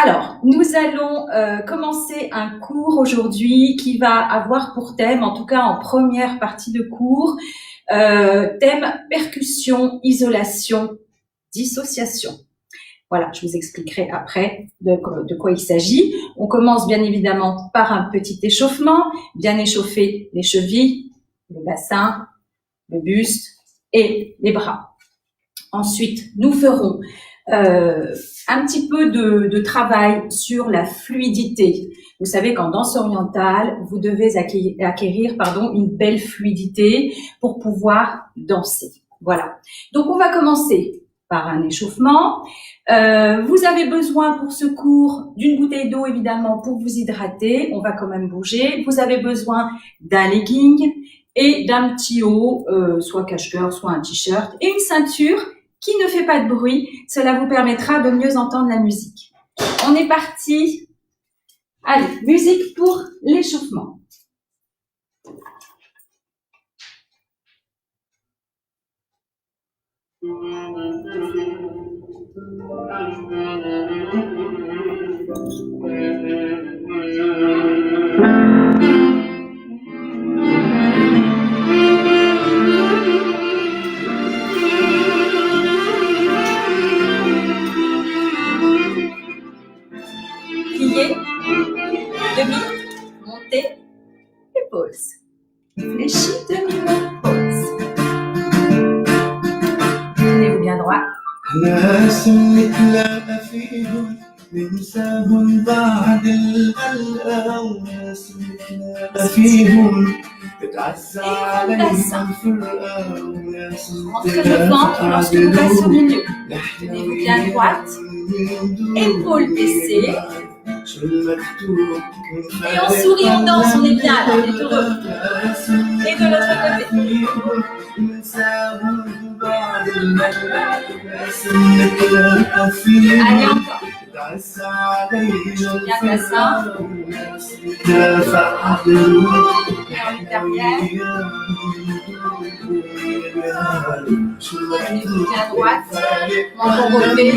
Alors, nous allons commencer un cours aujourd'hui qui va avoir pour thème, en tout cas en première partie de cours, thème percussion, isolation, dissociation. Voilà, je vous expliquerai après de quoi il s'agit. On commence bien évidemment par un petit échauffement, bien échauffer les chevilles, le bassin, le buste et les bras. Ensuite, nous ferons un petit peu de travail sur la fluidité. Vous savez qu'en danse orientale, vous devez acquérir une belle fluidité pour pouvoir danser. Voilà. Donc, on va commencer par un échauffement. Vous avez besoin pour ce cours d'une bouteille d'eau, évidemment, pour vous hydrater. On va quand même bouger. Vous avez besoin d'un legging et d'un petit haut, soit cache-cœur, soit un t-shirt, et une ceinture qui ne fait pas de bruit. Cela vous permettra de mieux entendre la musique. On est parti. Allez, musique pour l'échauffement. Plier, demi, monter et pause. Fléchis, demi, pause. Tenez-vous bien droit. ناس نتلاقى فيهم ننساهم بعد القلقة وناس نتلاقى فيهم تتعزى عليهم الفرقة وناس نتلاقى فيهم. Tenez-vous bien droite. Épaules baissées. Et on sourit, on danse, on est bien là, on est heureux. Et de l'autre côté. Allez encore. Bien bassin. Et derrière. Tenez-vous bien droite. Menton relevé.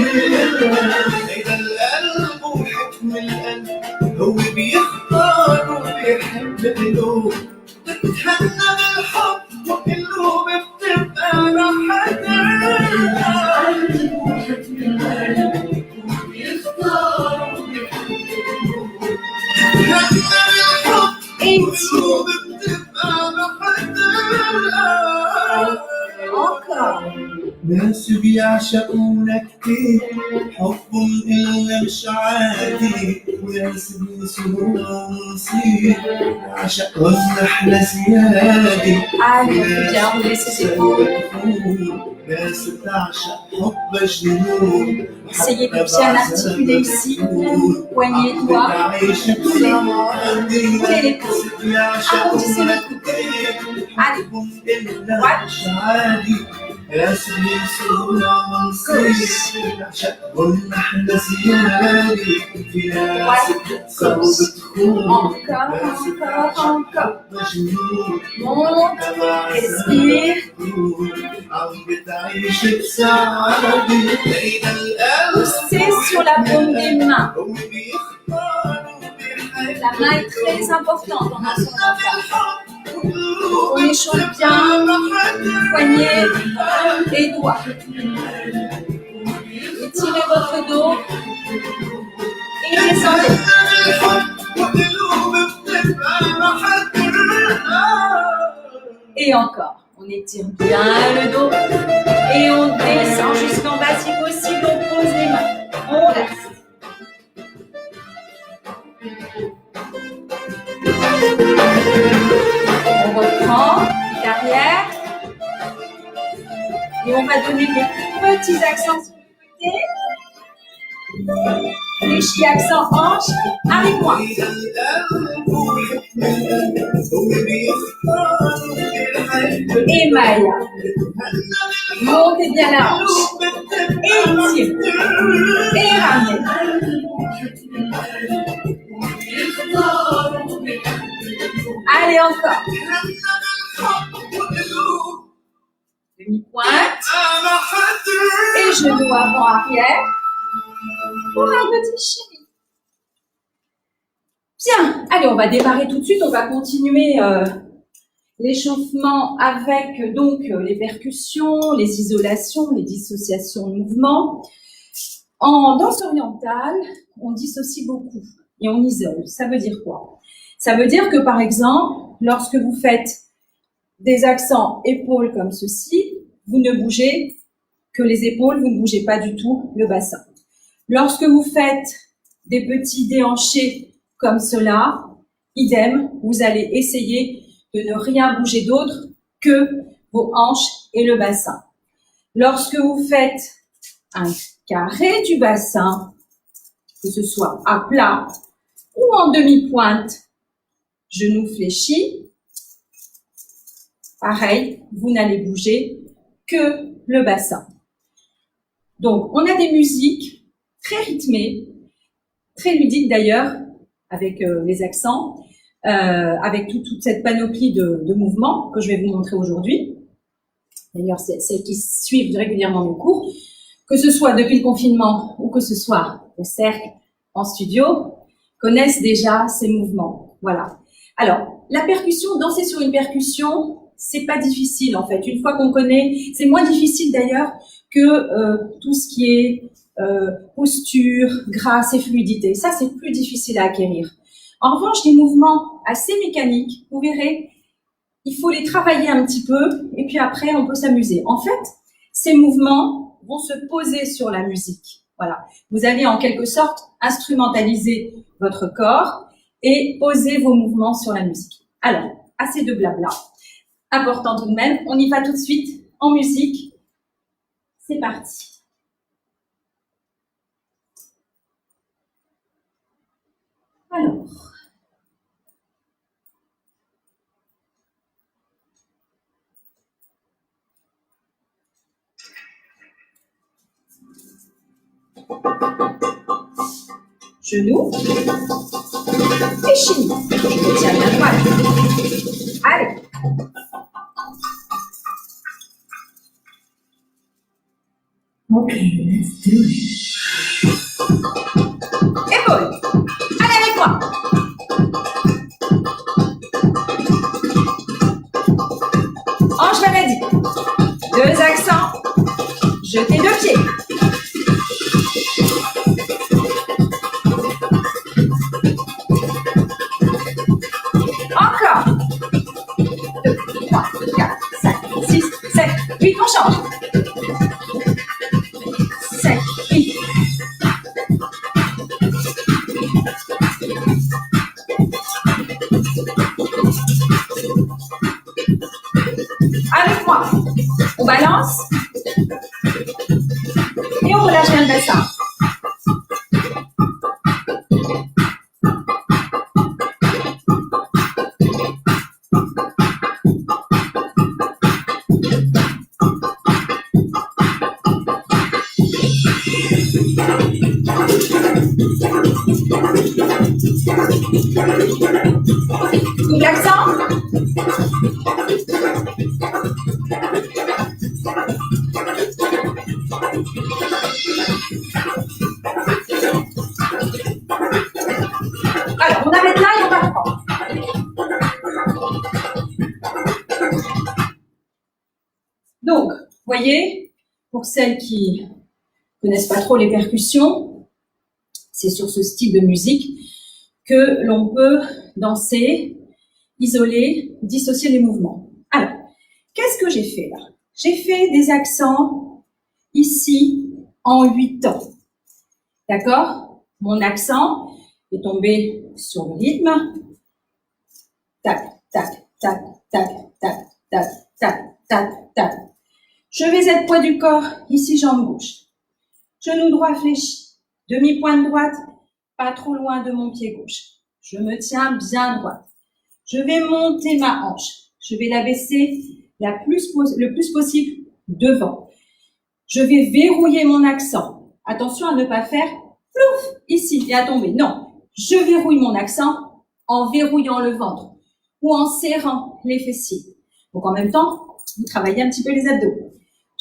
هو بيختار وبيحب القلوب بتتهنى بالحب والقلوب بتبقى راحتها بيختار وبيحب القلوب بتتهنى بالحب والقلوب بتبقى راحتها ناس بيعشقونا كتير حبهم إلا مش عادي وناس بينسونا ونصير نعشقهم احنا زيادة ناس بتعشق حب جنون Essayez de bien articuler ici, poignet, doigt, coulez les paumes, arrondissez le coude. Allez, droite, encore. Monte, respire. Poussez sur la paume des mains. La main est très importante dans un son d'enfant. On échauffe bien, poignet et doigts. Étirez votre dos et descendez. Et encore. On étire bien le dos et on descend jusqu'en bas si possible. On pose les mains. On reste. On reprend derrière et on va donner des petits accents sur le côté. Fléchis, accent hanche, arrive-moi. Et Maya. Montez bien la hanche. Étire. Et ramenez. Allez, encore. Demi-pointe. Et genou avant-arrière. Pour un petit chéri. Bien, allez, on va démarrer tout de suite. On va continuer l'échauffement avec donc les percussions, les isolations, les dissociations de mouvements. En danse orientale, on dissocie beaucoup et on isole. Ça veut dire quoi? Ça veut dire que, par exemple, lorsque vous faites des accents épaules comme ceci, vous ne bougez que les épaules, vous ne bougez pas du tout le bassin. Lorsque vous faites des petits déhanchés comme cela, idem, vous allez essayer de ne rien bouger d'autre que vos hanches et le bassin. Lorsque vous faites un carré du bassin, que ce soit à plat ou en demi-pointe, genoux fléchis, pareil, vous n'allez bouger que le bassin. Donc, on a des musiques très rythmées, très ludiques d'ailleurs, avec les accents, avec toute cette panoplie de mouvements que je vais vous montrer aujourd'hui. D'ailleurs, c'est celles qui suivent régulièrement mes cours, que ce soit depuis le confinement ou que ce soit au cercle, en studio, connaissent déjà ces mouvements. Voilà. Alors, la percussion, danser sur une percussion, c'est pas difficile en fait. Une fois qu'on connaît, c'est moins difficile d'ailleurs que tout ce qui est posture, grâce et fluidité. Ça, c'est plus difficile à acquérir. En revanche, des mouvements assez mécaniques, vous verrez, il faut les travailler un petit peu et puis après, on peut s'amuser. En fait, ces mouvements vont se poser sur la musique. Voilà. Vous allez en quelque sorte instrumentaliser votre corps et poser vos mouvements sur la musique. Alors, assez de blabla. Important tout de même, on y va tout de suite en musique. C'est parti. Alors. Genoux et cheville. Je me tiens bien droite. Allez. Ok, let's do it. Épaules. Allez avec moi. Hanche maladie. 2 accents. Jetez 2 pieds. Encore. 2, 3, 4, 5, 6, 7, 8. On change. 7, 8. Avec moi. On balance. Et on relâche bien le bassin. Double accent. Alors, on arrête là et on va reprendre. Donc, voyez, pour celles qui connaissent pas trop les percussions, c'est sur ce style de musique que l'on peut danser, isoler, dissocier les mouvements. Alors, qu'est-ce que j'ai fait là? J'ai fait des accents ici en 8 temps. D'accord? Mon accent est tombé sur le rythme. Tac, tac, tac, tac, tac, tac, tac, tac, tac. Je vais être poids du corps, ici jambe gauche. Genou droit fléchi. Demi-pointe droite, pas trop loin de mon pied gauche. Je me tiens bien droite. Je vais monter ma hanche. Je vais la baisser le plus possible devant. Je vais verrouiller mon accent. Attention à ne pas faire plouf ici et à tomber. Non, je verrouille mon accent en verrouillant le ventre ou en serrant les fessiers. Donc en même temps, vous travaillez un petit peu les abdos.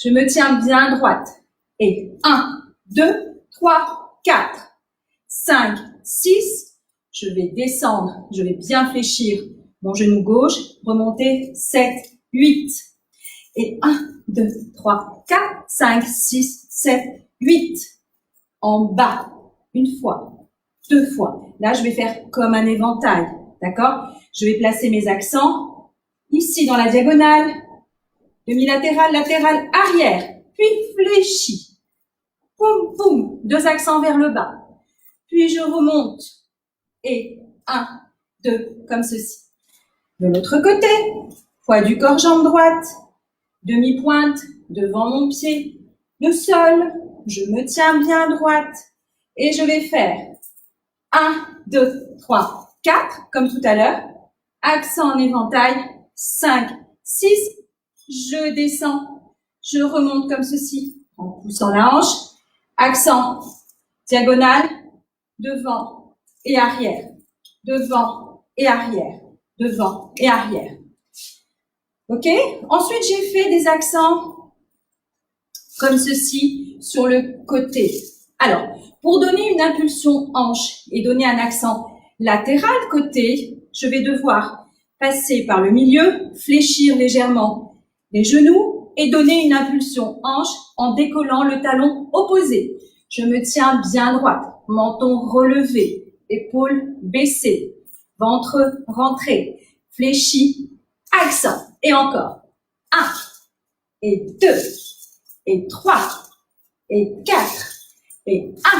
Je me tiens bien droite. Et 1, 2, 3, 4, 5, 6. je vais descendre, je vais bien fléchir mon genou gauche, remonter 7, 8. Et 1, 2, 3, 4, 5, 6, 7, 8. En bas, une fois, deux fois. Là, je vais faire comme un éventail, d'accord? Je vais placer mes accents ici dans la diagonale, demi-latérale, latérale, arrière, puis fléchi. Poum, poum, 2 accents vers le bas. Puis je remonte. Et 1, 2, comme ceci. De l'autre côté, poids du corps, jambe droite, demi-pointe devant mon pied, le sol, je me tiens bien droite et je vais faire 1, 2, 3, 4, comme tout à l'heure, accent en éventail, 5, 6, je descends, je remonte comme ceci, en poussant la hanche, accent diagonale, devant et arrière, devant et arrière, devant et arrière. Ok? Ensuite, j'ai fait des accents comme ceci sur le côté. Alors, pour donner une impulsion hanche et donner un accent latéral côté, je vais devoir passer par le milieu, fléchir légèrement les genoux et donner une impulsion hanche en décollant le talon opposé. Je me tiens bien droite, menton relevé, épaules baissées, ventre rentré, fléchi, accent. Et encore. 1, et 2, et 3, et 4, et 1,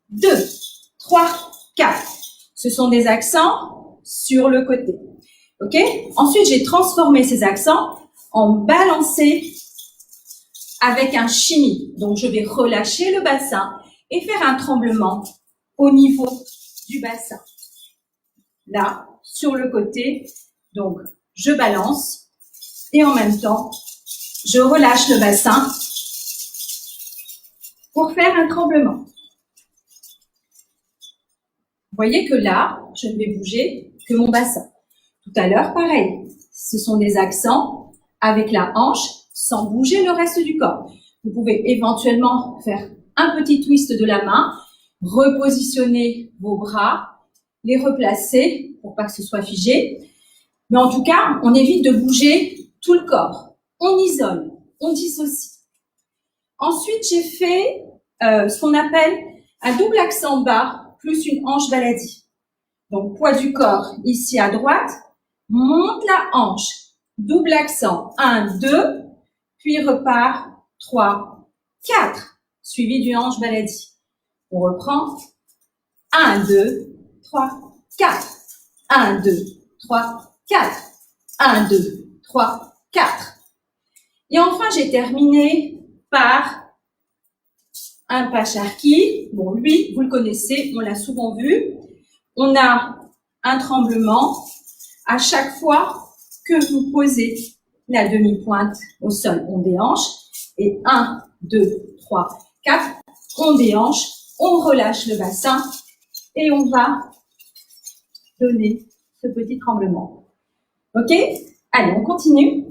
2, 3, 4. Ce sont des accents sur le côté. Ok? Ensuite, j'ai transformé ces accents en balancé avec un shimmy. Donc, je vais relâcher le bassin et faire un tremblement au niveau du bassin. Là, sur le côté, donc, je balance. Et en même temps, je relâche le bassin pour faire un tremblement. Vous voyez que là, je ne vais bouger que mon bassin. Tout à l'heure, pareil. Ce sont des accents avec la hanche sans bouger le reste du corps. Vous pouvez éventuellement faire un petit twist de la main, repositionner vos bras, les replacer pour pas que ce soit figé. Mais en tout cas, on évite de bouger tout le corps. On isole, on dissocie. Ensuite, j'ai fait ce qu'on appelle un double accent bas plus une hanche baladie. Donc, poids du corps ici à droite, monte la hanche, double accent, 1, 2, puis repart, 3, 4, suivi d'une hanche baladie. On reprend, 1, 2, 3, 4, 1, 2, 3, 4, 1, 2, 3, 4. Et enfin, j'ai terminé par un pacharki. Bon, lui, vous le connaissez, on l'a souvent vu. On a un tremblement à chaque fois que vous posez la demi-pointe au sol. On déhanche et 1, 2, 3, 4. On déhanche, on relâche le bassin et on va donner ce petit tremblement. Ok? Allez, on continue.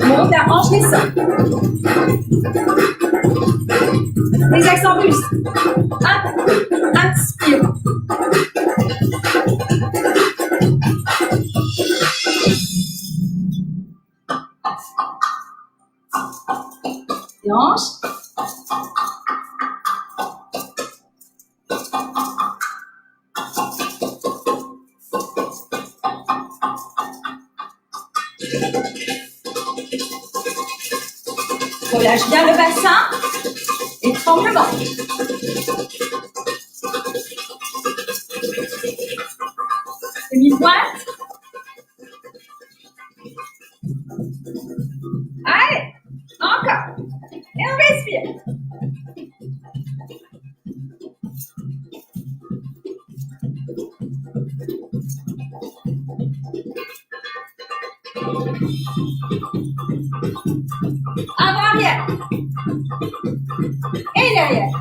Monte la hanche, descend. Les accents plus. 1, inspire. Les hanches. Relâche bien le bassin et tremblement. Demi-pointe. Allez, encore. Et on respire. Avant arrière. Et derrière.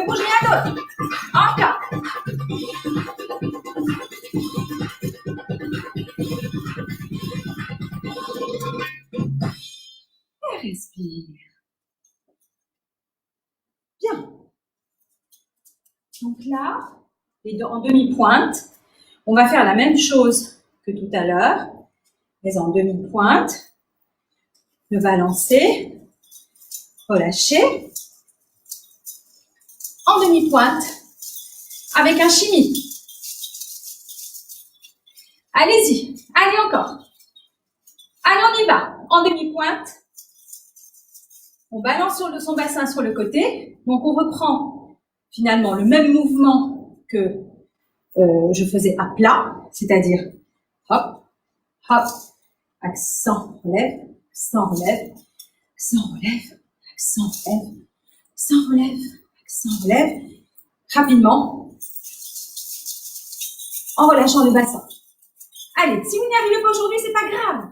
ne bouge rien d'autre. Encore. Et respire. Bien. Donc là, en demi-pointe, on va faire la même chose que tout à l'heure, mais en demi-pointe. Le balancer, relâcher, en demi-pointe, avec un shimmy. Allez-y, allez encore. Allez, on y va. En demi-pointe, on balance sur son bassin sur le côté. Donc, on reprend finalement le même mouvement que je faisais à plat, c'est-à-dire hop, hop, accent, relève, accent, relève, accent, relève, accent, relève, accent, relève, accent, relève, rapidement, en relâchant le bassin. Allez, si vous n'y arrivez pas aujourd'hui, c'est pas grave.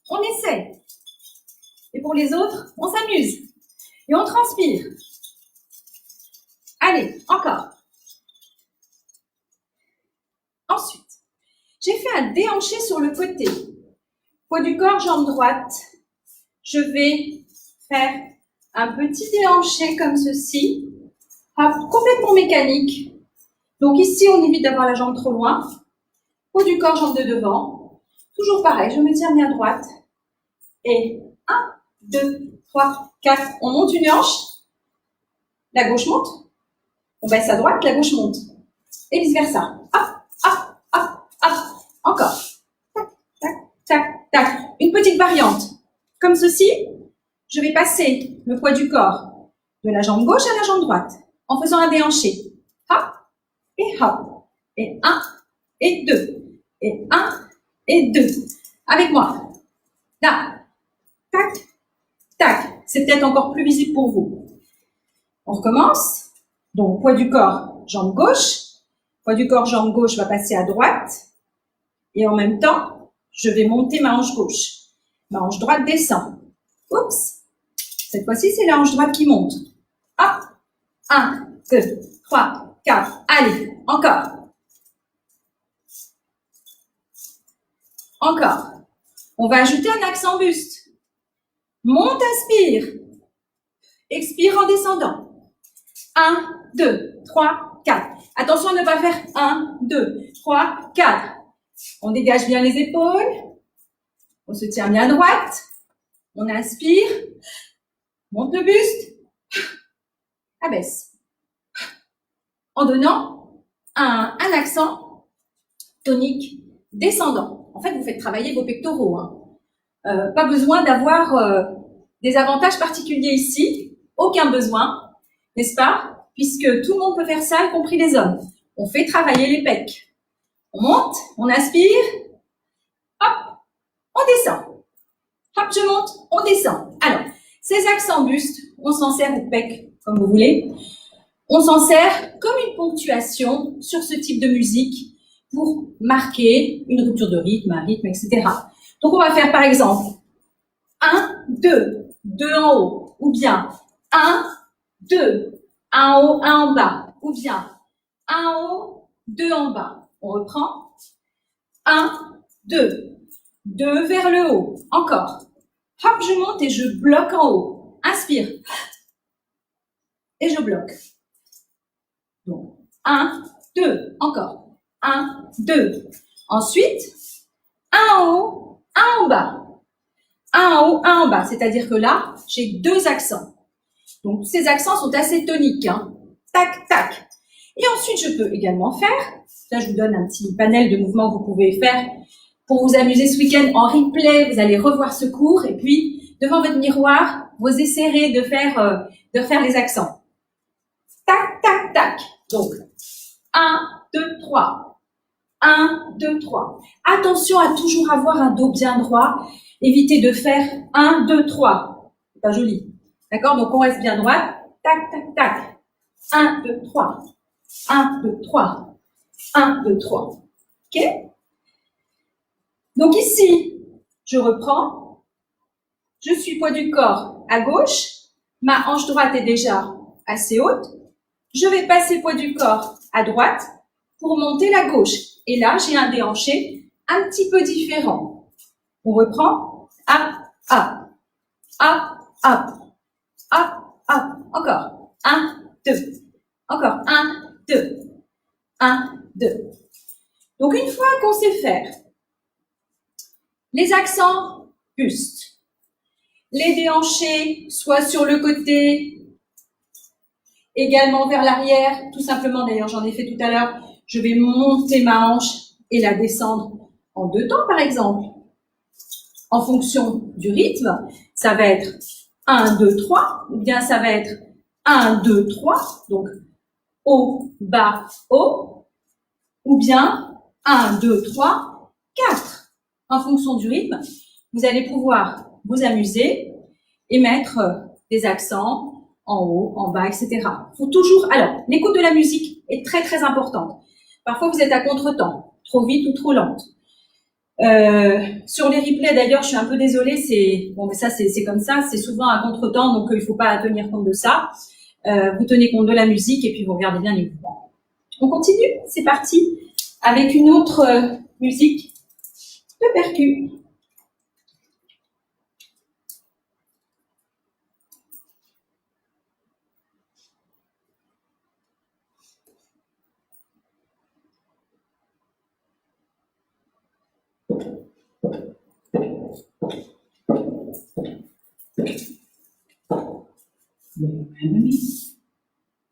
On essaie. Et pour les autres, on s'amuse. Et on transpire. Allez, encore. Ensuite, j'ai fait un déhanché sur le côté. Poids du corps, jambe droite. Je vais faire un petit déhanché comme ceci. Hop, complètement mécanique. Donc ici, on évite d'avoir la jambe trop loin. Poids du corps, jambe de devant. Toujours pareil, je me tiens bien droite. Et 1, 2, 3, 4. On monte une hanche. La gauche monte. On baisse à droite, la gauche monte. Et vice versa. Hop, hop, hop, hop. Encore. Tac, tac, tac, tac. Une petite variante. Comme ceci. Je vais passer le poids du corps de la jambe gauche à la jambe droite en faisant un déhanché. Hop et hop. Et 1 et 2. Et 1 et 2. Avec moi. Là. Tac, tac. C'est peut-être encore plus visible pour vous. On recommence. Donc, poids du corps, jambe gauche. Poids du corps, jambe gauche va passer à droite. Et en même temps, je vais monter ma hanche gauche. Ma hanche droite descend. Oups. Cette fois-ci, c'est la hanche droite qui monte. Hop. 1, 2, 3, 4. Allez, encore. Encore. On va ajouter un accent buste. Monte, inspire. Expire en descendant. 1, 2, 3, 4. Attention à ne pas faire 1, 2, 3, 4. On dégage bien les épaules. On se tient bien droite. On inspire. Monte le buste. Abaisse. En donnant un accent tonique descendant. En fait, vous faites travailler vos pectoraux. Hein. Pas besoin d'avoir des avantages particuliers ici. Aucun besoin, n'est-ce pas? Puisque tout le monde peut faire ça, y compris les hommes. On fait travailler les pecs. On monte, on inspire. Hop, on descend. Hop, je monte, on descend. Alors, ces accents bustes, on s'en sert au pec, comme vous voulez. On s'en sert comme une ponctuation sur ce type de musique pour marquer une rupture de rythme, un rythme, etc. Donc, on va faire par exemple 1, 2, 2 en haut, ou bien 1, 2, 1 en haut, 1 en bas, ou bien 1 en haut, 2 en bas. On reprend 1, 2, 2 vers le haut, encore. Hop, je monte et je bloque en haut. Inspire. Et je bloque. Donc, 1, 2, encore. 1, 2. Ensuite, 1 en haut, 1 en bas. 1 en haut, 1 en bas. C'est-à-dire que là, j'ai 2 accents. Donc, ces accents sont assez toniques. Hein. Tac, tac. Et ensuite, je peux également faire, là, je vous donne un petit panel de mouvements que vous pouvez faire pour vous amuser ce week-end en replay. Vous allez revoir ce cours et puis, devant votre miroir, vous essaierez de faire les accents. Tac, tac, tac. Donc, 1, 2, 3. 1, 2, 3. Attention à toujours avoir un dos bien droit. Évitez de faire 1, 2, 3. C'est pas joli. D'accord? Donc, on reste bien droit. Tac, tac, tac. 1, 2, 3. 1, 2, 3. 1, 2, 3. OK? Donc, ici, je reprends. Je suis poids du corps à gauche. Ma hanche droite est déjà assez haute. Je vais passer poids du corps à droite pour monter la gauche. Et là, j'ai un déhanché un petit peu différent. On reprend. Up, up, up, up, up, up. Encore. 1, 2. Encore. 1, 2. 1, 2. Donc, une fois qu'on sait faire les accents bustes, les déhanchés, soit sur le côté, également vers l'arrière, tout simplement, d'ailleurs, j'en ai fait tout à l'heure, je vais monter ma hanche et la descendre en 2 temps, par exemple. En fonction du rythme, ça va être 1, 2, 3, ou bien ça va être 1, 2, 3, donc haut, bas, haut, ou bien 1, 2, 3, 4. En fonction du rythme, vous allez pouvoir vous amuser et mettre des accents en haut, en bas, etc. Faut toujours. Alors, l'écoute de la musique est très très importante. Parfois, vous êtes à contre-temps, trop vite ou trop lente. Sur les replays, d'ailleurs, je suis un peu désolée. C'est bon, mais ça, c'est comme ça. C'est souvent à contre-temps, donc il faut pas tenir compte de ça. Vous tenez compte de la musique et puis vous regardez bien les mouvements. On continue. C'est parti avec une autre musique de percu.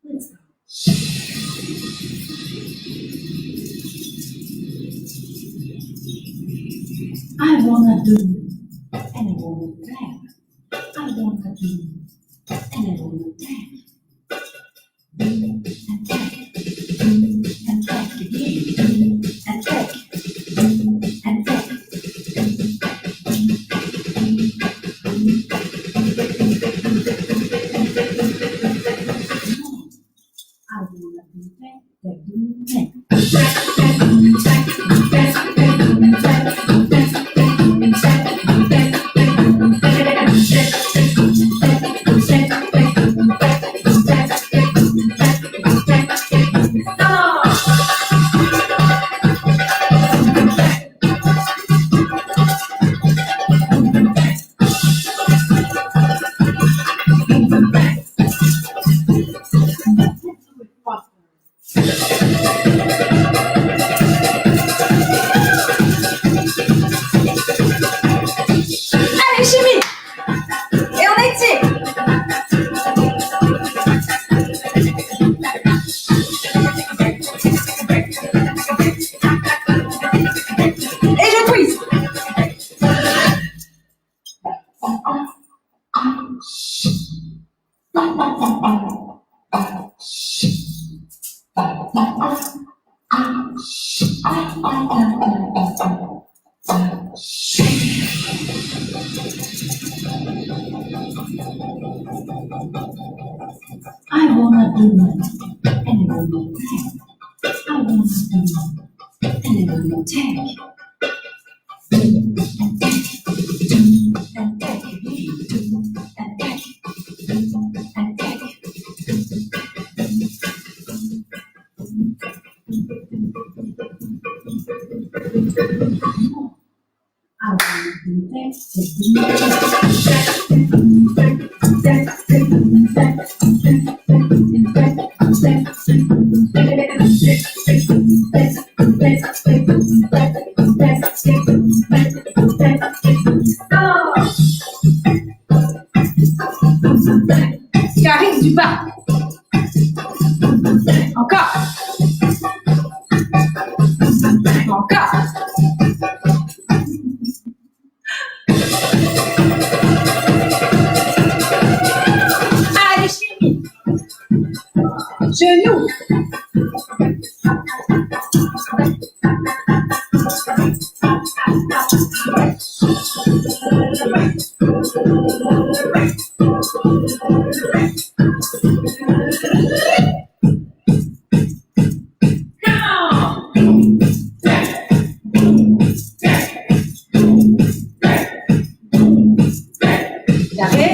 Let's go. I wanna do, and I wanna tag. I wanna do, and I wanna tag. And tag, and tag again, and tag, and tag. I wanna do tag, Allez, chimie! Et on étire! Et je twist! I wanna do it, and I wanna tag. I wanna do it, and I wanna tag. And tag, and tag again, and tag, and tag. I wanna do Karine du bas. Encore. Encore. Allez, chérie. Genoux. Carré.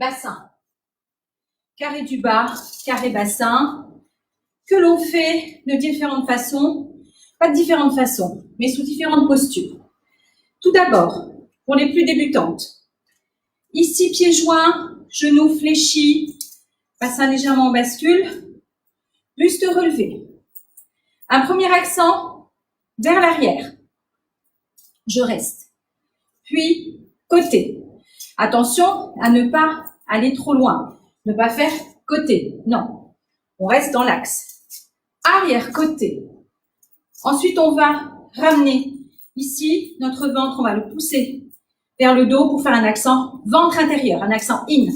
bassin. Carré du bas, carré bassin, que l'on fait de différentes façons, pas de différentes façons, mais sous différentes postures. Tout d'abord, pour les plus débutantes, ici pieds joints, genoux fléchis, bassin légèrement en bascule, buste relevé. Un premier accent vers l'arrière. Je reste. Puis, côté. Attention à ne pas aller trop loin. Ne pas faire côté. Non. On reste dans l'axe. Arrière, côté. Ensuite, on va ramener ici notre ventre. On va le pousser vers le dos pour faire un accent ventre intérieur, un accent in.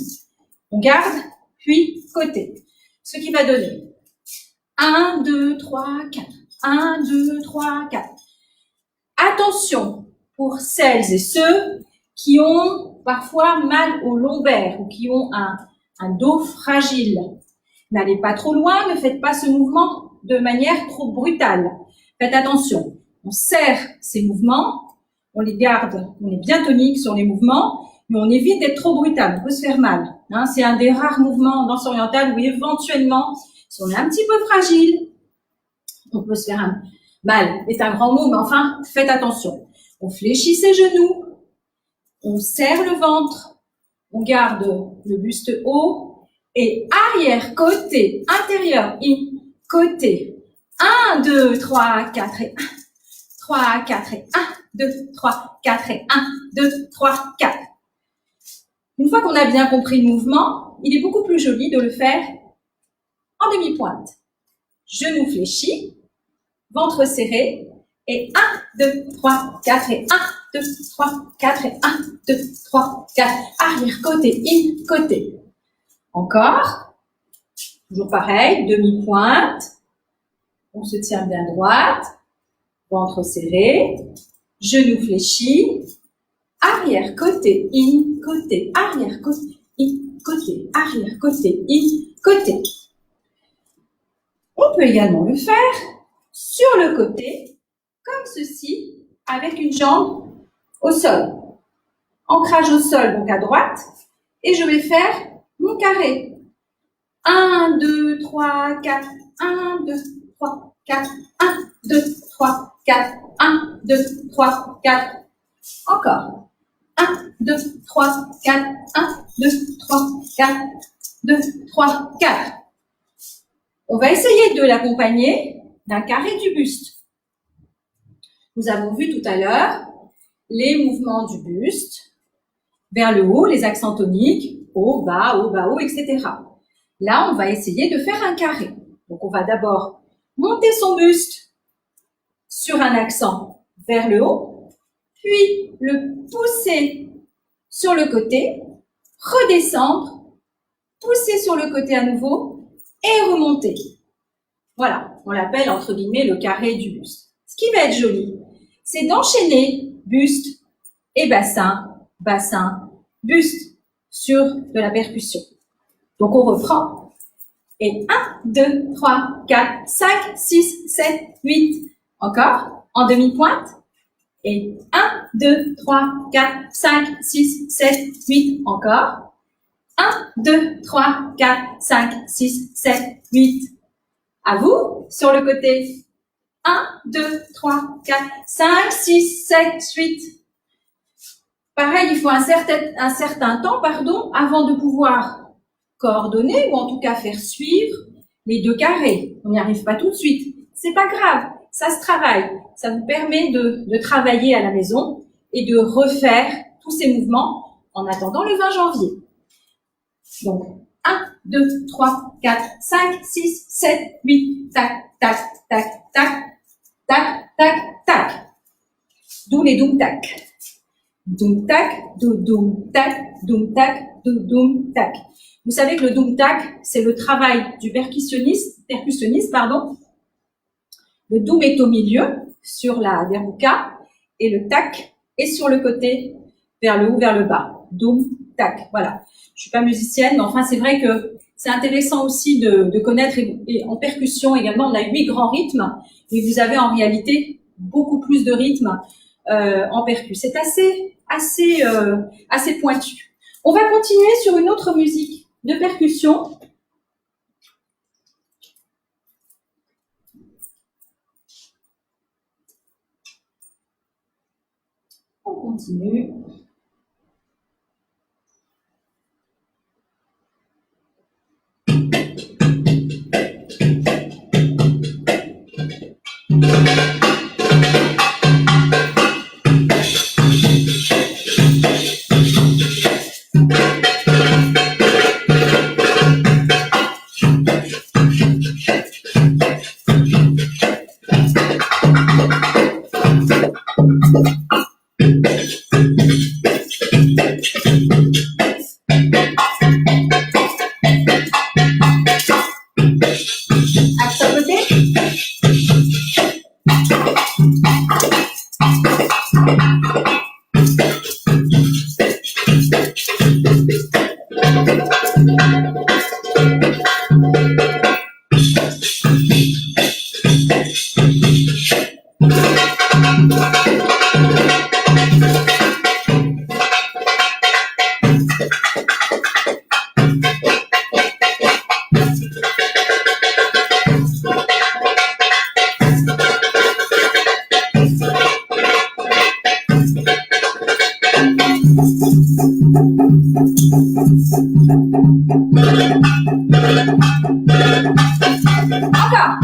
On garde, puis côté. Ce qui va donner 1, 2, 3, 4. 1, 2, 3, 4. Attention pour celles et ceux qui ont parfois mal au lombaire ou qui ont un dos fragile. N'allez pas trop loin, ne faites pas ce mouvement de manière trop brutale. Faites attention. On serre ces mouvements, on les garde, on est bien tonique sur les mouvements, mais on évite d'être trop brutal, on peut se faire mal. Hein, c'est un des rares mouvements en danse orientale où éventuellement, si on est un petit peu fragile, on peut se faire mal. C'est un grand mot, mais enfin, faites attention. On fléchit ses genoux, on serre le ventre, on garde le buste haut et arrière, côté, intérieur, côté. 1, 2, 3, 4 et 1, 3, 4 et 1, 2, 3, 4 et 1, 2, 3, 4. Une fois qu'on a bien compris le mouvement, il est beaucoup plus joli de le faire en demi-pointe. Genoux fléchis, ventre serré, et 1, 2, 3, 4 et 1, 2, 3, 4 et 1, 2, 3, 4. Arrière, côté, in, côté. Encore. Toujours pareil, demi-pointe. On se tient bien droite. Ventre serré. Genoux fléchis. Arrière, côté, in, côté. Arrière, côté, in, côté. Arrière, côté, in, côté. On peut également le faire sur le côté, comme ceci, avec une jambe au sol. Ancrage au sol, donc à droite. Et je vais faire mon carré. 1, 2, 3, 4. 1, 2, 3, 4. 1, 2, 3, 4. 1, 2, 3, 4. Encore. 1, 2, 3, 4. 1, 2, 3, 4. 2, 3, 4. On va essayer de l'accompagner d'un carré du buste. Nous avons vu tout à l'heure les mouvements du buste vers le haut, les accents toniques, haut, bas, haut, etc. Là, on va essayer de faire un carré. Donc, on va d'abord monter son buste sur un accent vers le haut, puis le pousser sur le côté, redescendre, pousser sur le côté à nouveau et remonter. Voilà, on l'appelle entre guillemets le carré du buste. Ce qui va être joli, c'est d'enchaîner buste et bassin, bassin, buste sur de la percussion. Donc on reprend. Et 1, 2, 3, 4, 5, 6, 7, 8. Encore, en demi-pointe. Et 1, 2, 3, 4, 5, 6, 7, 8. Encore. 1, 2, 3, 4, 5, 6, 7, 8. À vous, sur le côté. 1, 2, 3, 4, 5, 6, 7, 8. Pareil, il faut un certain temps, avant de pouvoir coordonner ou en tout cas faire suivre les deux carrés. On n'y arrive pas tout de suite. C'est pas grave, ça se travaille. Ça vous permet de travailler à la maison et de refaire tous ces mouvements en attendant le 20 janvier. Donc, 1, 2, 3, 4, 5, 6, 7, 8, tac, tac, tac, tac, tac, tac, tac. D'où les doum tac. Doum tac, doum tac, doum tac, doum tac. Vous savez que le doum tac, c'est le travail du percussionniste, Le doum est au milieu, sur la derbuka, et le tac est sur le côté, vers le haut, vers le bas. Doum, tac, voilà. Je suis pas musicienne, mais enfin, c'est vrai que c'est intéressant aussi de connaître, et en percussion également, on a 8 grands rythmes, et vous avez en réalité beaucoup plus de rythmes en percu. C'est assez pointu. On va continuer sur une autre musique de percussion. On continue. Axe à côté. Encore.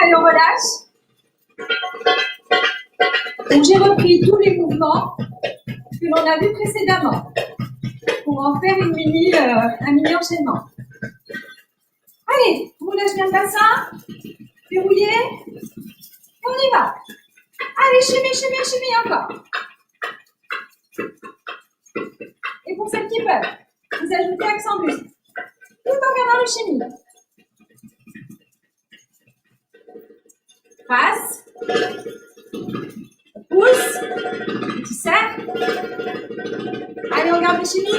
Allez, on relâche. Donc, j'ai repris tous les mouvements que l'on a vus précédemment pour en faire un mini enchaînement. Allez, roulage bien le bassin, verrouillé, et on y va. Allez, chimie, encore. Et pour celles qui peuvent, vous ajoutez accent bus, tout en gardant le chimie. Passe, pousse, petit cercle. Allez, on garde le chimie.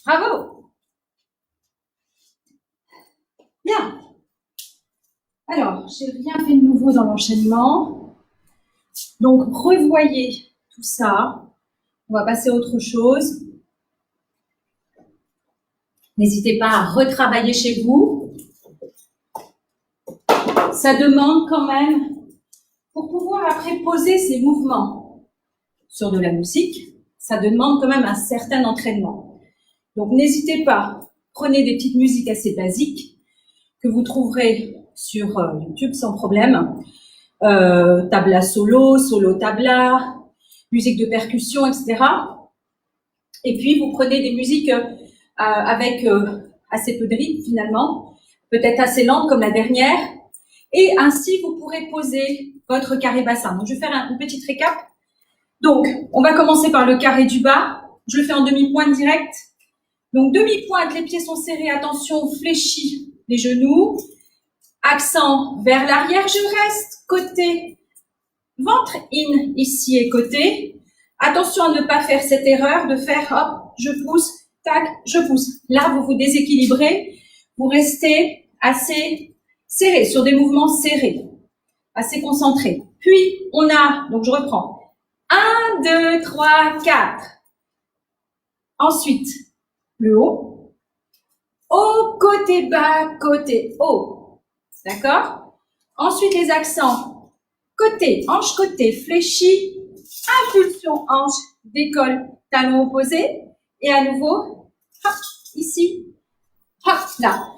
Bravo. Bien. Alors, j'ai rien fait de nouveau dans l'enchaînement. Donc, revoyez tout ça. On va passer à autre chose. N'hésitez pas à retravailler chez vous. Ça demande quand même, pour pouvoir après poser ces mouvements sur de la musique, ça demande quand même un certain entraînement. Donc, n'hésitez pas, prenez des petites musiques assez basiques que vous trouverez sur YouTube sans problème. Tabla solo, solo tabla, musique de percussion, etc. Et puis, vous prenez des musiques avec assez peu de rythme finalement, peut-être assez lentes comme la dernière. Et ainsi, vous pourrez poser votre carré bassin. Donc, je vais faire une petite récap. Donc, on va commencer par le carré du bas. Je le fais en demi-pointe direct. Donc, demi-pointe, les pieds sont serrés. Attention, fléchis les genoux. Accent vers l'arrière. Je reste côté ventre in ici et côté. Attention à ne pas faire cette erreur de faire hop, je pousse, tac, je pousse. Là, vous vous déséquilibrez. Vous restez assez serré, sur des mouvements serrés, assez concentrés. Puis, on a, donc je reprends. 1, 2, 3, 4. Ensuite, le haut. Haut, côté bas, côté haut. D'accord? Ensuite, les accents. Côté, hanche, côté, fléchi. Impulsion, hanche, décolle, talon opposé. Et à nouveau, hop, ici, hop, là.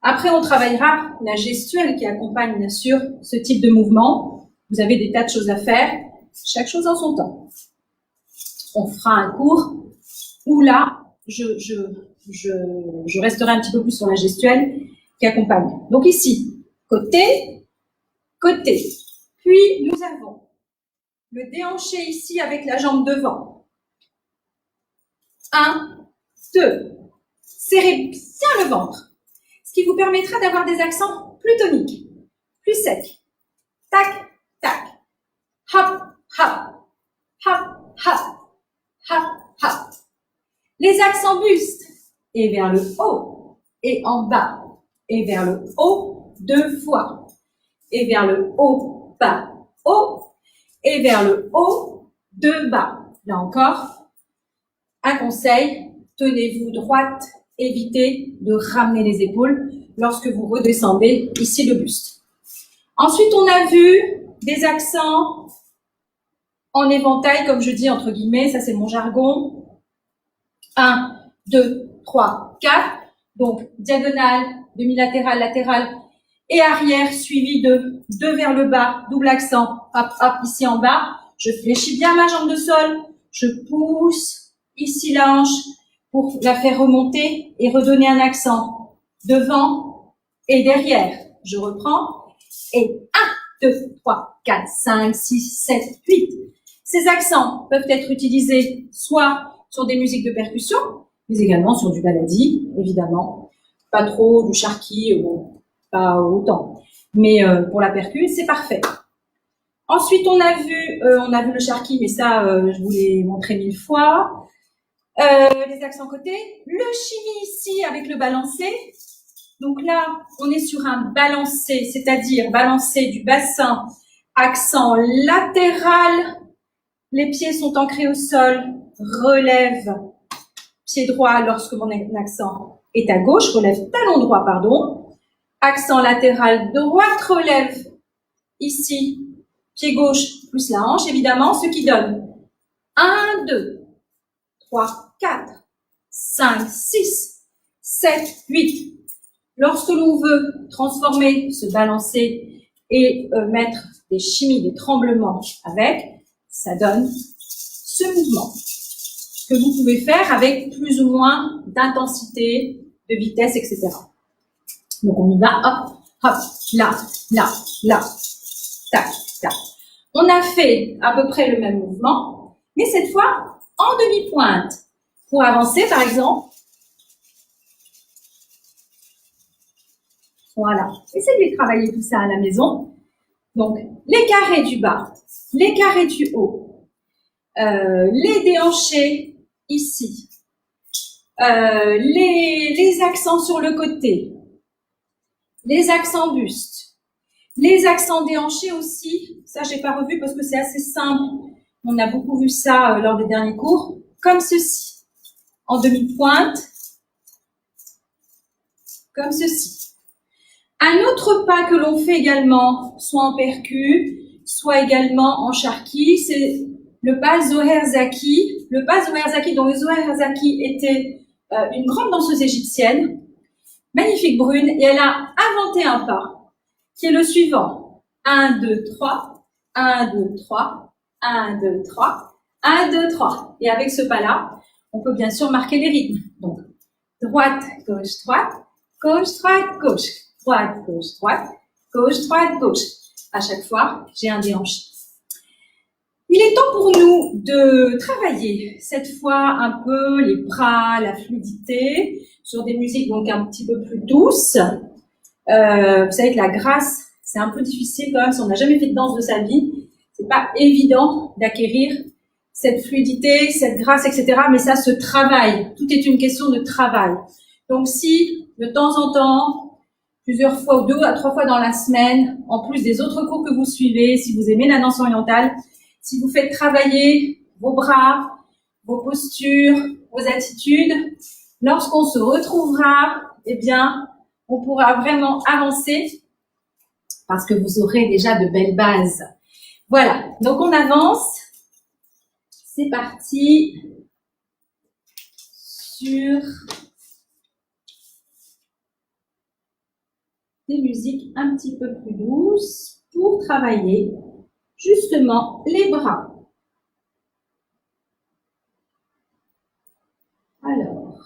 Après, on travaillera la gestuelle qui accompagne bien sûr ce type de mouvement. Vous avez des tas de choses à faire, chaque chose en son temps. On fera un cours où là, je resterai un petit peu plus sur la gestuelle qui accompagne. Donc ici, côté, côté. Puis, nous avons le déhanché ici avec la jambe devant. 1, 2. Serrez bien le ventre. Ce qui vous permettra d'avoir des accents plus toniques, plus secs. Tac, tac. Hop, hop. Hop, hop. Hop, hop. Les accents buste. Et vers le haut. Et en bas. Et vers le haut 2 fois. Et vers le haut, bas, haut. Et vers le haut 2 bas. Là encore, un conseil, tenez-vous droite. Évitez de ramener les épaules lorsque vous redescendez ici le buste. Ensuite, on a vu des accents en éventail, comme je dis entre guillemets, ça c'est mon jargon. 1, 2, 3, 4. Donc, diagonale, demi-latérale, latérale et arrière, suivi de 2 vers le bas, double accent, hop, hop, ici en bas. Je fléchis bien ma jambe de sol, je pousse ici la hanche, pour la faire remonter et redonner un accent devant et derrière. Je reprends et 1, 2, 3, 4, 5, 6, 7, 8. Ces accents peuvent être utilisés soit sur des musiques de percussion, mais également sur du baladi, évidemment. Pas trop du charqui, pas autant. Mais pour la percu, c'est parfait. Ensuite, on a vu le charqui, mais ça, je vous l'ai montré 1000 fois. Les accents côté, le chini ici avec le balancé. Donc là, on est sur un balancé, c'est-à-dire balancé du bassin, accent latéral. Les pieds sont ancrés au sol, relève pied droit lorsque mon accent est à gauche, relève talon droit, pardon. Accent latéral droite, relève ici, pied gauche plus la hanche, évidemment, ce qui donne 1, 2, 3, 4, 5, 6, 7, 8. Lorsque l'on veut transformer ce balancer et mettre des chimies, des tremblements avec, ça donne ce mouvement que vous pouvez faire avec plus ou moins d'intensité, de vitesse, etc. Donc on y va, hop, hop, là, là, là, tac, tac. On a fait à peu près le même mouvement, mais cette fois en demi-pointe. Pour avancer, par exemple, voilà. Essayez de travailler tout ça à la maison. Donc, les carrés du bas, les carrés du haut, les déhanchés ici, les accents sur le côté, les accents buste, les accents déhanchés aussi. Ça, j'ai pas revu parce que c'est assez simple. On a beaucoup vu ça lors des derniers cours, comme ceci, en demi-pointe, comme ceci. Un autre pas que l'on fait également, soit en percu, soit également en charqui, c'est le pas Zoher Zaki. Le pas Zoher Zaki, dont Zoher Zaki était une grande danseuse égyptienne, magnifique brune, et elle a inventé un pas, qui est le suivant. 1, 2, 3, 1, 2, 3, 1, 2, 3, 1, 2, 3. Et avec ce pas-là, on peut bien sûr marquer les rythmes. Donc, droite, gauche, droite, gauche, droite, gauche, droite, gauche, droite, gauche, droite, gauche. À chaque fois, j'ai un déhanché. Il est temps pour nous de travailler cette fois un peu les bras, la fluidité, sur des musiques donc un petit peu plus douces. Vous savez que la grâce, c'est un peu difficile quand même, si on n'a jamais fait de danse de sa vie, c'est pas évident d'acquérir cette fluidité, cette grâce, etc. Mais ça se travaille. Tout est une question de travail. Donc si, de temps en temps, plusieurs fois ou 2 à 3 fois dans la semaine, en plus des autres cours que vous suivez, si vous aimez la danse orientale, si vous faites travailler vos bras, vos postures, vos attitudes, lorsqu'on se retrouvera, eh bien, on pourra vraiment avancer parce que vous aurez déjà de belles bases. Voilà, donc on avance. C'est parti sur des musiques un petit peu plus douces pour travailler justement les bras. Alors,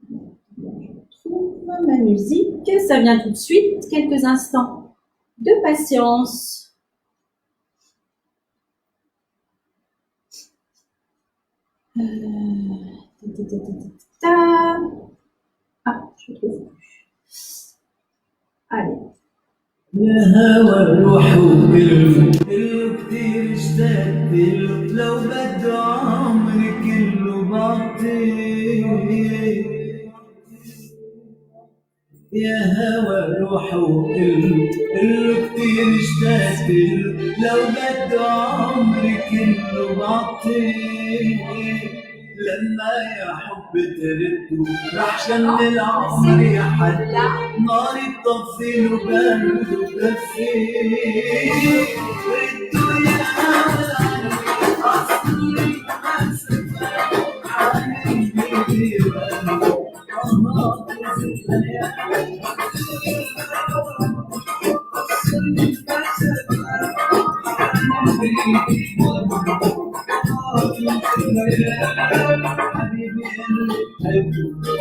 je trouve ma musique, ça vient tout de suite, quelques instants de patience. Ah, je trouve plus. Allez. يا هوى الروح وكله كتير اشتقت له لو بده عمري كله بعطيه يا هوى الروح وكله كتير اشتقت له لو بده عمري كله بعطيه لما يا حب ترده رح شلل عمري يا حد ناري تطفي له برد وكفيه رده يا هوى اصلي حاسبه حالي بيبان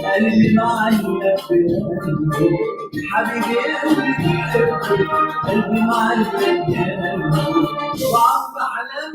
قلبي معلق حبيبي قلبي معلق وعم بحلم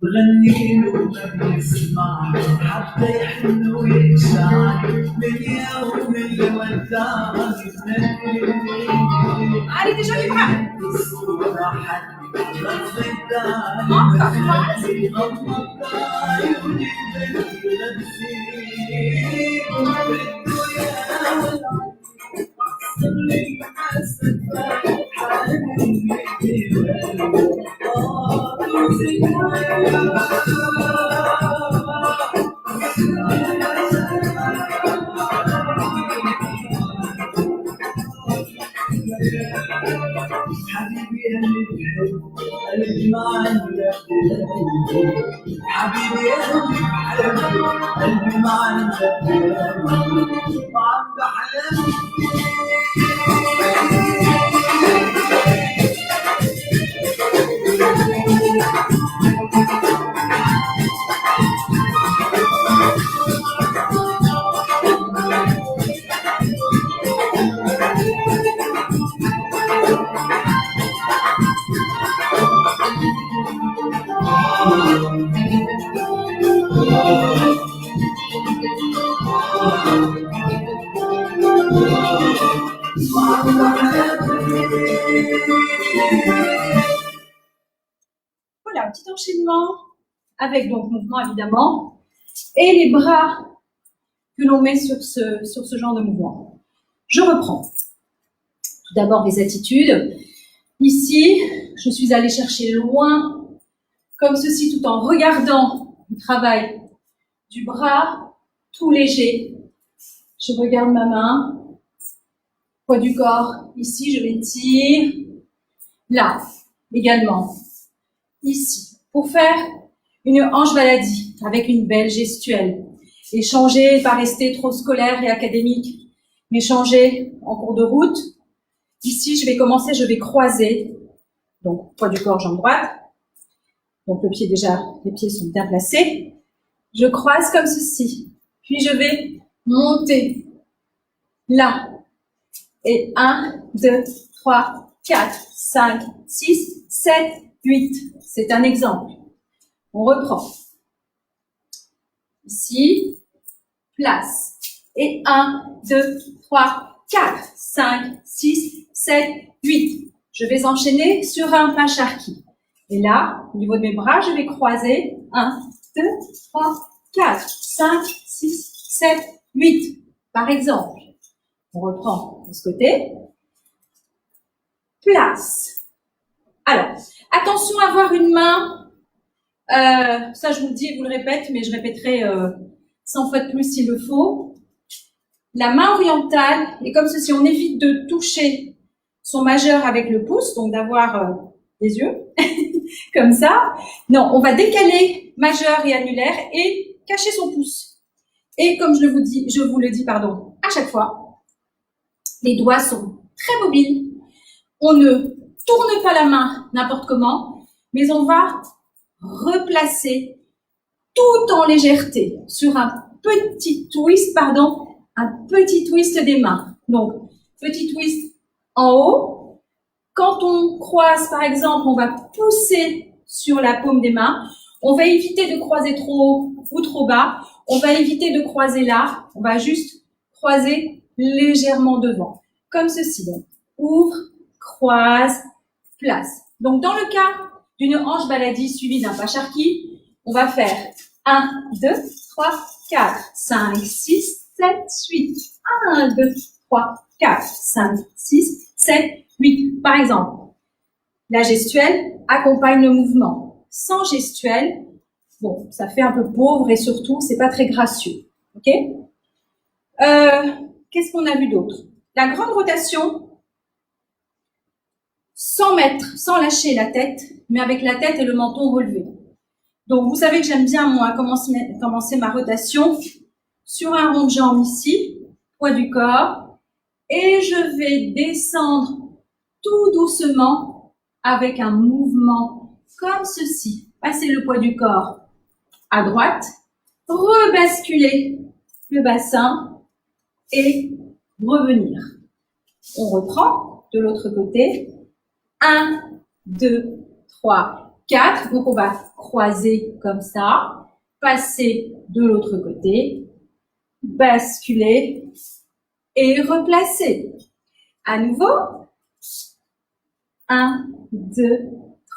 بغني له ما بيسمع حتى يحن ويخشع من يوم اللي ودعني Allez, déjà les bras. الصورة حد غفلت Encore, عني غمضت عيوني بلبسي بده يا صلي حاسبة حالي حبيبي اللي بحب قلبي معلق حبيبي اللي بحب قلبي معلق وعم بحلم Voilà, un petit enchaînement avec donc mouvement évidemment et les bras que l'on met sur ce genre de mouvement. Je reprends. Tout d'abord les attitudes. Ici, je suis allée chercher loin, comme ceci, tout en regardant le travail du bras, tout léger. Je regarde ma main, poids du corps. Ici, je m'étire. Là, également. Ici, pour faire une hanche baladie avec une belle gestuelle. Et changer, pas rester trop scolaire et académique, mais changer en cours de route. Ici, je vais commencer, je vais croiser. Donc, poids du corps, jambe droite. Donc, le pied déjà, les pieds sont bien placés. Je croise comme ceci. Puis, je vais monter. Là. Et 1, 2, 3, 4, 5, 6, 7, 8. C'est un exemple. On reprend. Ici, place. Et 1, 2, 3, 4, 5, 6, 7, 8. Je vais enchaîner sur un pas charqui. Et là, au niveau de mes bras, je vais croiser 1, 2, 3, 4, 5, 6, 7, 8. Par exemple, on reprend de ce côté. Place. Alors, attention à avoir une main. Ça, je vous le dis et vous le répète, mais je répéterai 100 fois de plus s'il le faut. La main orientale est comme ceci. On évite de toucher son majeur avec le pouce, donc d'avoir des yeux, comme ça. Non, on va décaler majeur et annulaire et cacher son pouce. Et comme je vous le dis, à chaque fois, les doigts sont très mobiles. On ne tourne pas la main n'importe comment, mais on va replacer tout en légèreté sur un petit twist, des mains. Donc, petit twist en haut. Quand on croise, par exemple, on va pousser sur la paume des mains. On va éviter de croiser trop haut ou trop bas. On va éviter de croiser là. On va juste croiser légèrement devant. Comme ceci. Donc, ouvre, croise, place. Donc, dans le cas d'une hanche baladie suivie d'un pas charqui, on va faire 1, 2, 3, 4, 5, 6, 7, 8. 1, 2, 3, 4, 5, 6, 7, 8. Par exemple, la gestuelle accompagne le mouvement. Sans gestuelle, bon, ça fait un peu pauvre et surtout, c'est pas très gracieux. Ok? Qu'est-ce qu'on a vu d'autre? La grande rotation, sans lâcher la tête, mais avec la tête et le menton relevé. Donc, vous savez que j'aime bien, moi, commencer ma rotation sur un rond de jambe ici, poids du corps, et je vais descendre tout doucement avec un mouvement comme ceci. Passer le poids du corps à droite, rebasculer le bassin et revenir. On reprend de l'autre côté. 1, 2, 3, 4. Donc, on va croiser comme ça, passer de l'autre côté, basculer et replacer. À nouveau. 1, 2,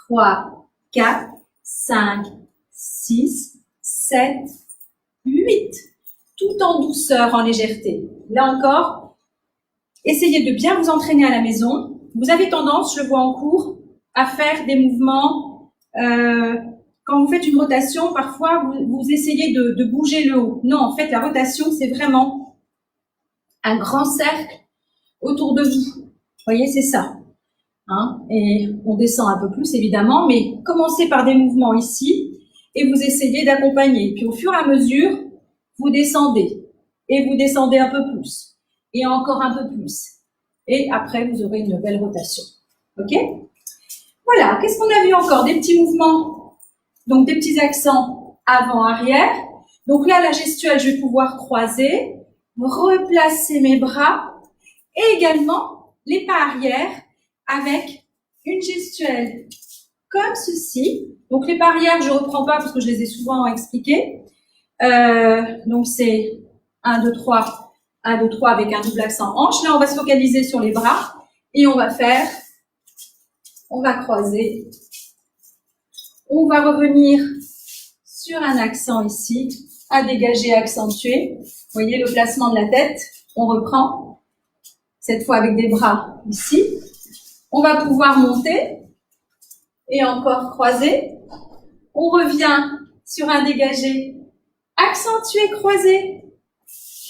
3, 4, 5, 6, 7, 8. Tout en douceur, en légèreté. Là encore, essayez de bien vous entraîner à la maison. Vous avez tendance, je le vois en cours, à faire des mouvements. Quand vous faites une rotation, parfois, vous essayez de bouger le haut. Non, en fait, la rotation, c'est vraiment un grand cercle autour de vous. Vous voyez, c'est ça. Hein, et on descend un peu plus, évidemment, mais commencez par des mouvements ici et vous essayez d'accompagner. Puis, au fur et à mesure, vous descendez et vous descendez un peu plus et encore un peu plus. Et après, vous aurez une belle rotation. OK? Voilà. Qu'est-ce qu'on a vu encore? Des petits mouvements. Donc, des petits accents avant-arrière. Donc là, la gestuelle, je vais pouvoir croiser, replacer mes bras et également les pas arrière avec une gestuelle comme ceci. Donc, les pas arrière, je ne reprends pas parce que je les ai souvent expliqués. Donc, c'est 1, 2, 3. 1, 2, 3 avec un double accent hanche. Là, on va se focaliser sur les bras. Et on va croiser. On va revenir sur un accent ici, à dégager, accentuer. Vous voyez le placement de la tête. On reprend, cette fois avec des bras ici. On va pouvoir monter et encore croiser. On revient sur un dégagé, accentué, croisé,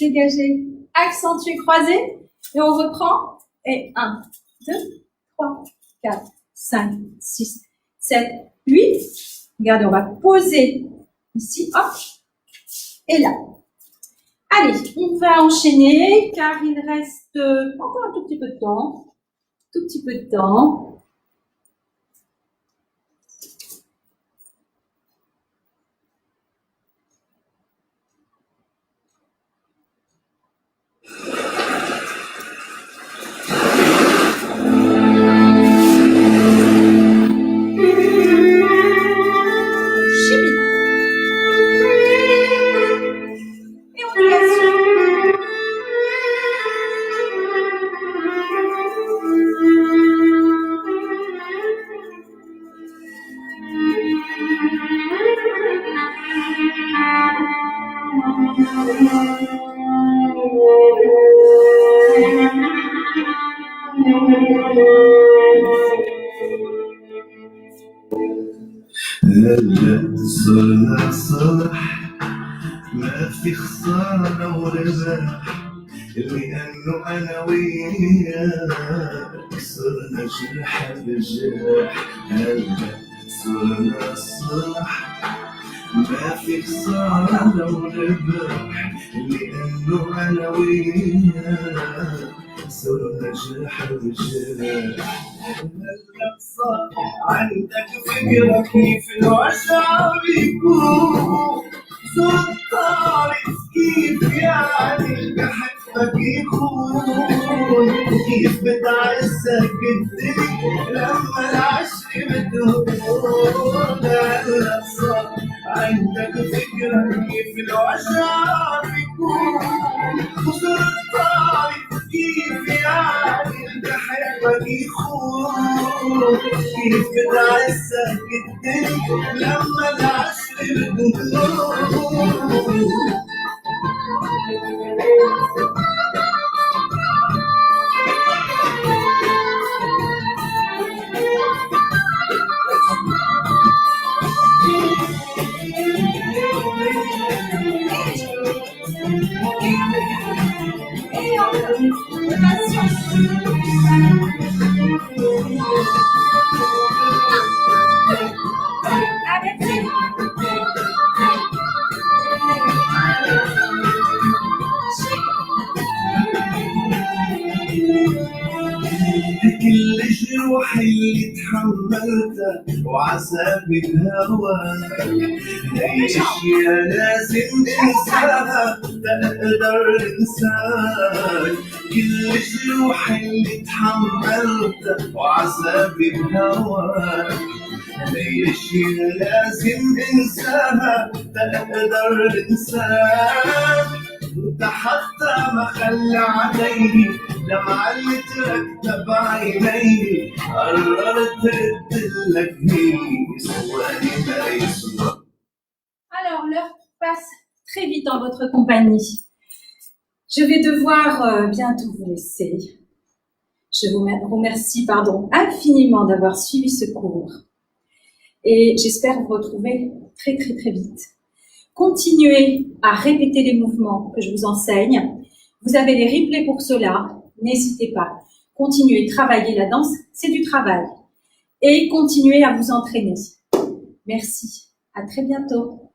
dégagé, accentué, croisé. Et on reprend. Et 1, 2, 3, 4, 5, 6, 7, 8. Regardez, on va poser ici, hop, et là. Allez, on va enchaîner car il reste encore un tout petit peu de temps. Tout petit peu de temps. هلا صرنا صلح ما في خسارة ولا ربح لأنه أنا وياك صرنا جرح بجرح هلا صرنا صلح ما في خسارة ولا ربح لأنه أنا وياك صرنا جرح بجرح هلا صار عندك فكرة كيف الوجع بيكون صرت تعرف كيف يعني بحبك يكون كيف بتعزك الدنيا لما العشق بتهون هلا صار عندك فكرة كيف الوجع بيكون وصرت تعرف كيف يعني بحبك يخون كيف بتعزك الدنيا لما العشق بتهون كل الجروح اللي تحملتها وعذابي بهواك ليش يا لازم انساها تقدر انساك كل الجروح اللي تحملتها وعذابي بهواك ليش يا لازم انساها تقدر انساك وانت حتى ما خلى علي دمعة اللي تركب عيني قررت ردلك هي سواني ما يسوى. Alors, l'heure passe très vite en votre compagnie. Je vais devoir bientôt vous laisser. Je vous remercie infiniment d'avoir suivi ce cours. Et j'espère vous retrouver très très très vite. Continuez à répéter les mouvements que je vous enseigne. Vous avez les replays pour cela. N'hésitez pas. Continuez, travailler la danse, c'est du travail. Et continuez à vous entraîner. Merci. À très bientôt.